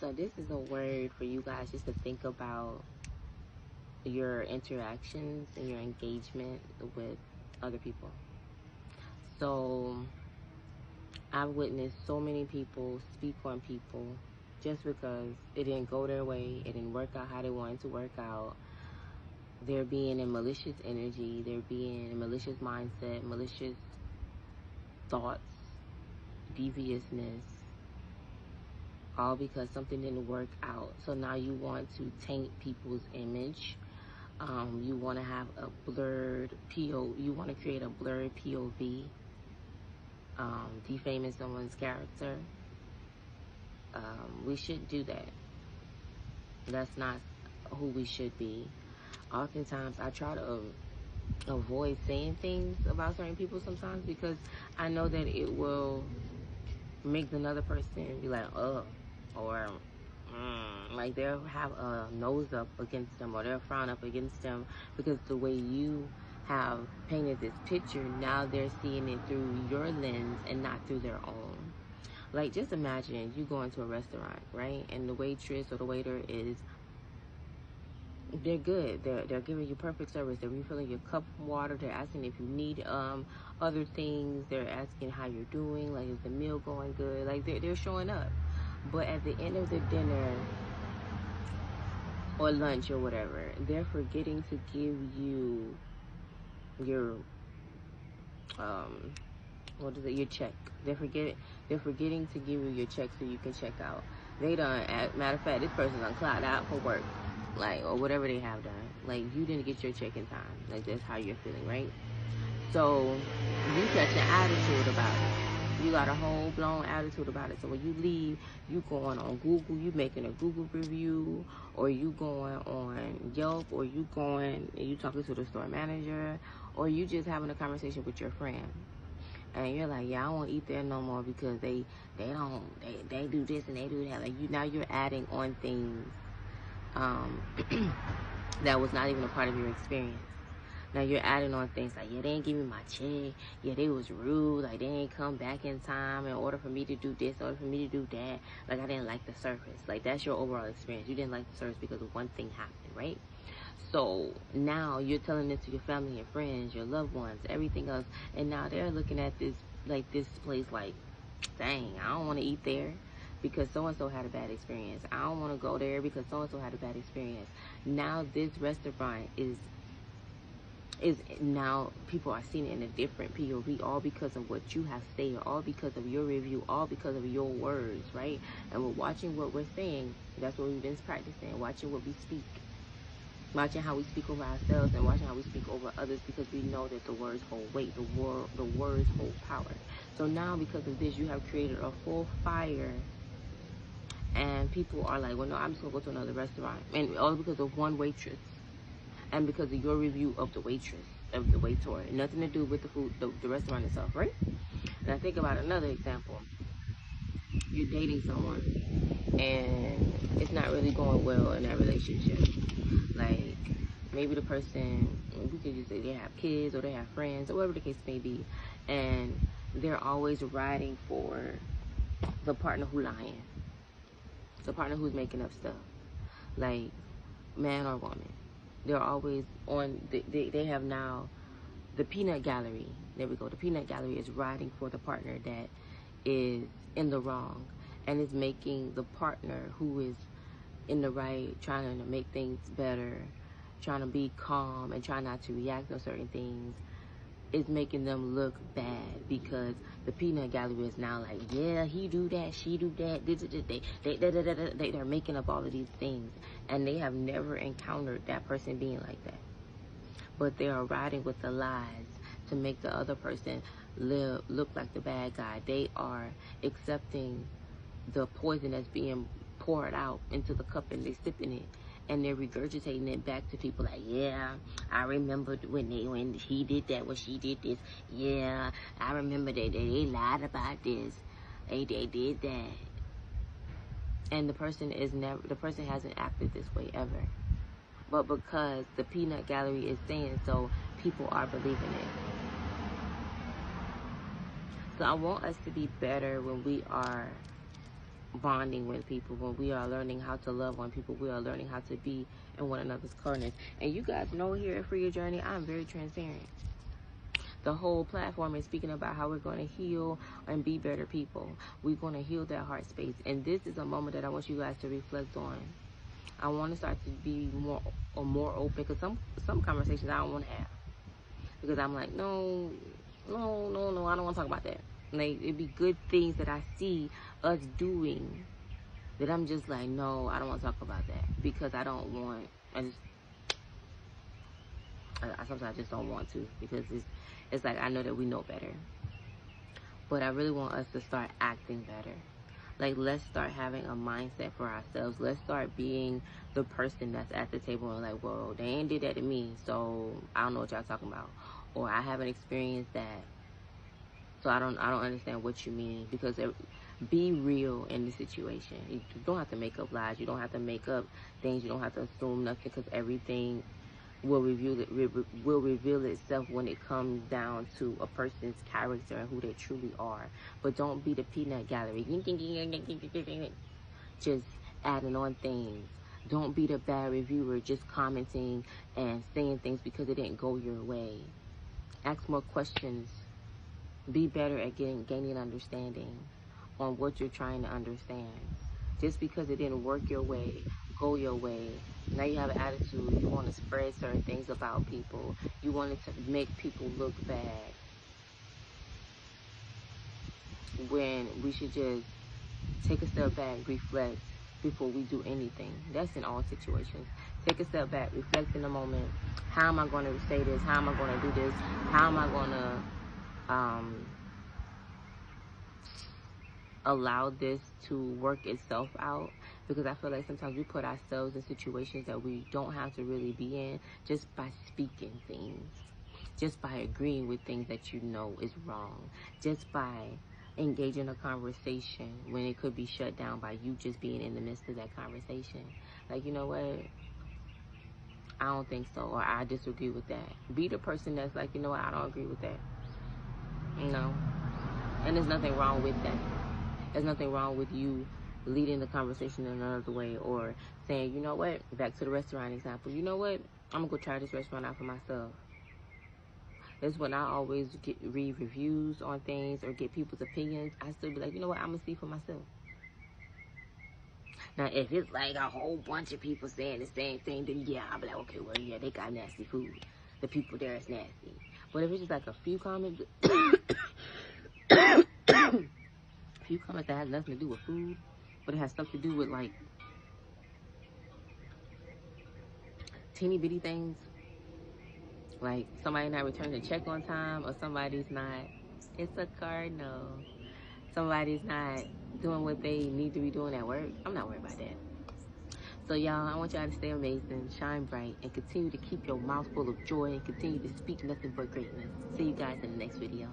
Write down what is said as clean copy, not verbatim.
So this is a word for you guys just to think about your interactions and your engagement with other people. So I've witnessed so many people speak on people just because it didn't go their way, it didn't work out how they wanted to work out. They're being in malicious energy, they're being in malicious mindset, malicious thoughts, deviousness, all because something didn't work out. So now you want to taint people's image. You want to have a blurred you want to create a blurred POV, defaming someone's character. We shouldn't do that. That's not who we should be. Oftentimes, I try to avoid saying things about certain people sometimes because I know that it will make another person be like, or like they'll have a nose up against them, or they'll frown up against them because the way you have painted this picture, now they're seeing it through your lens and not through their own. Like, just imagine you go into a restaurant, right? And the waitress or the waiter they're good. They're giving you perfect service. They're refilling your cup of water. They're asking if you need other things. They're asking how you're doing. Like, is the meal going good? Like, they're showing up. But at the end of the dinner or lunch or whatever, they're forgetting to give you your your check. They're forgetting to give you your check so you can check out. They done, matter of fact, this person done clocked out for work, like, or whatever they have done. Like, you didn't get your check in time. Like, that's how you're feeling, right? So you got an attitude about it. You got a whole blown attitude about it. So when you leave, you going on Google, you making a Google review, or you going on Yelp, or you going and you talking to the store manager, or you just having a conversation with your friend. And you're like, yeah, I won't eat there no more because they do this and they do that. Like, now you're adding on things that was not even a part of your experience. Now you're adding on things like, yeah, they didn't give me my check. Yeah, they was rude. Like, they ain't come back in time in order for me to do this, in order for me to do that. Like, I didn't like the service. Like, that's your overall experience. You didn't like the service because of one thing happened, right? So now you're telling this to your family and friends, your loved ones, everything else. And now they're looking at this place like, dang, I don't want to eat there because so-and-so had a bad experience. I don't want to go there because so-and-so had a bad experience. Now this restaurant is now people are seeing it in a different POV, all because of what you have said, all because of your review, all because of your words, right? And we're watching what we're saying. That's what we've been practicing, watching what we speak. Watching how we speak over ourselves and watching how we speak over others, because we know that the words hold weight, the words hold power. So now because of this, you have created a full fire, and people are like, well, no, I'm just going to go to another restaurant. And all because of one waitress and because of your review of the waitress, of the waiter. Nothing to do with the food, the restaurant itself, right? And I think about another example. You're dating someone and it's not really going well in that relationship. Like, maybe the person, we could just say they have kids or they have friends or whatever the case may be, and they're always riding for the partner who lying, the partner who's making up stuff, like man or woman. They're always on, they have now the peanut gallery. There we go. The peanut gallery is riding for the partner that is in the wrong and is making the partner who is in the right, trying to make things better, trying to be calm and trying not to react on certain things, is making them look bad because the peanut gallery is now like, yeah, he do that, she do that, they're making up all of these things, and they have never encountered that person being like that. But they are riding with the lies to make the other person look like the bad guy. They are accepting the poison that's being poured out into the cup and they're sipping it and they're regurgitating it back to people like, yeah, I remember when he did that, when she did this. Yeah, I remember they lied about this. They did that. And the person hasn't acted this way ever. But because the peanut gallery is saying so, people are believing it. So I want us to be better when we are bonding with people, when we are learning how to love on people, we are learning how to be in one another's corners. And you guys know here at Free Your Journey, I'm very transparent. The whole platform is speaking about how we're going to heal and be better people. We're going to heal that heart space. And this is a moment that I want you guys to reflect on. I want to start to be more open, because some conversations I don't want to have, because I'm like, no, I don't want to talk about that. Like, it'd be good things that I see us doing that I'm just like, no, I don't want to talk about that, because I don't want. I sometimes just don't want to, because it's like, I know that we know better, but I really want us to start acting better. Like, let's start having a mindset for ourselves. Let's start being the person that's at the table and like, well, they ain't did that to me, so I don't know what y'all talking about, or I haven't experienced that, so I don't understand what you mean. Because be real in the situation. You don't have to make up lies. You don't have to make up things. You don't have to assume nothing, because everything will reveal itself when it comes down to a person's character and who they truly are. But don't be the peanut gallery, just adding on things. Don't be the bad reviewer, just commenting and saying things because it didn't go your way. Ask more questions. Be better at gaining understanding on what you're trying to understand. Just because it didn't work your way, go your way, now you have an attitude. You want to spread certain things about people. You want to make people look bad, when we should just take a step back, reflect before we do anything. That's in all situations. Take a step back, reflect in the moment. How am I going to say this? How am I going to do this? How am I going to allow this to work itself out? Because I feel like sometimes we put ourselves in situations that we don't have to really be in, just by speaking things, just by agreeing with things that you know is wrong, just by engaging a conversation when it could be shut down by you just being in the midst of that conversation. Like, you know what? I don't think so, or I disagree with that. Be the person that's like, you know what? I don't agree with that. You know? And there's nothing wrong with that. There's nothing wrong with you leading the conversation in another way, or saying, you know what, back to the restaurant example, you know what, I'm gonna go try this restaurant out for myself. That's when I always read reviews on things or get people's opinions. I still be like, you know what, I'm gonna see for myself. Now, if it's like a whole bunch of people saying the same thing, then yeah, I'll be like, okay, well, yeah, they got nasty food. The people there is nasty. But if it's just like a few comments, few comments that has nothing to do with food, but it has stuff to do with like teeny bitty things, like somebody not returning a check on time, or somebody's not, it's a cardinal, somebody's not doing what they need to be doing at work, I'm not worried about that. So y'all, I want y'all to stay amazing, shine bright, and continue to keep your mouth full of joy, and continue to speak nothing but greatness. See you guys in the next video.